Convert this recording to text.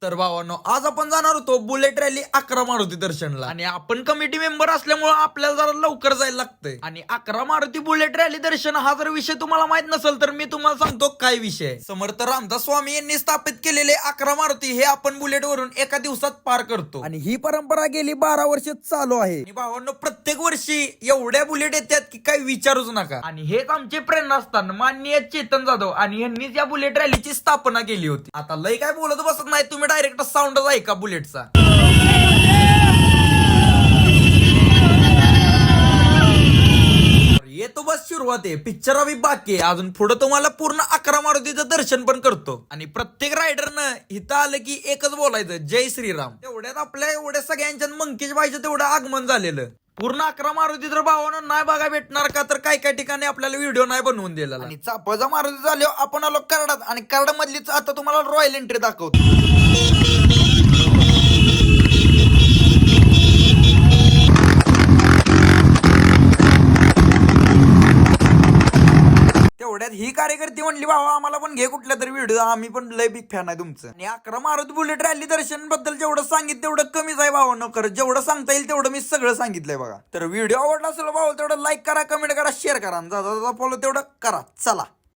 तर भावांनो, आज आपण जाणार होतो बुलेट रॅली 11 मारुती दर्शनला. आणि आपण कमिटी मेंबर असल्यामुळे आपल्याला जरा लवकर जायला लागतंय. आणि 11 मारुती बुलेट रॅली दर्शन हा जर विषय तुम्हाला माहित नसेल तर मी तुम्हाला सांगतो काय विषय आहे. समर्थ रामदास स्वामी यांनी स्थापित केलेले 11 मारुती हे आपण बुलेट वरून एका दिवसात पार करतो. आणि ही परंपरा गेली 12 वर्ष चालू आहे. आणि भावांनो, प्रत्येक वर्षी एवढ्या बुलेट येतात की काही विचारूच नका. आणि हेच आमचे प्रेरणास्थान माननीय चेतन जाधव आणि यांनीच या बुलेट रॅलीची स्थापना केली होती. आता लय काय बोलत बसत नाही, तुम्ही डायरेक्ट साऊंडच ऐका बुलेटचा. येतो बस सुरुवात आहे, पिक्चर अभी बाकी आहे. अजून पुढे तुम्हाला पूर्ण 11 मारुतीचं दर्शन पण करतो. आणि प्रत्येक रायडरनं इथं आलं की एकच बोलायचं, जय श्रीराम. तेवढ्यात आपल्या एवढ्या सगळ्यांच्या मंकेश भाईचं तेवढं आगमन झालेलं. पूर्ण 11 मारुती तर भावानं नाही बघा भेटणार का, तर काही काही ठिकाणी आपल्याला व्हिडिओ नाही बनवून दिला. आणि चापाचा मारुती झाल्यावर आपण आलो कराडात. आणि कराड मधलीच आता तुम्हाला रॉयल एंट्री दाखवतो. तेवढ्यात ही कार्यकर्ती म्हणली, भावा आम्हाला पण घे कुठल्या तरी व्हिडिओ, आम्ही पण लय बिग फॅन आहे तुमचं. आणि 11 मारुती बुलेट रॅली दर्शन बद्दल जेवढं सांगितलं तेवढं कमीच आहे भावानं. खरं जेवढं सांगता येईल तेवढं मी सगळं सांगितलंय बघा. तर व्हिडिओ आवडला असेल भाऊ तेवढं लाईक करा, कमेंट करा, शेअर करा, फॉलो तेवढं करा. चला.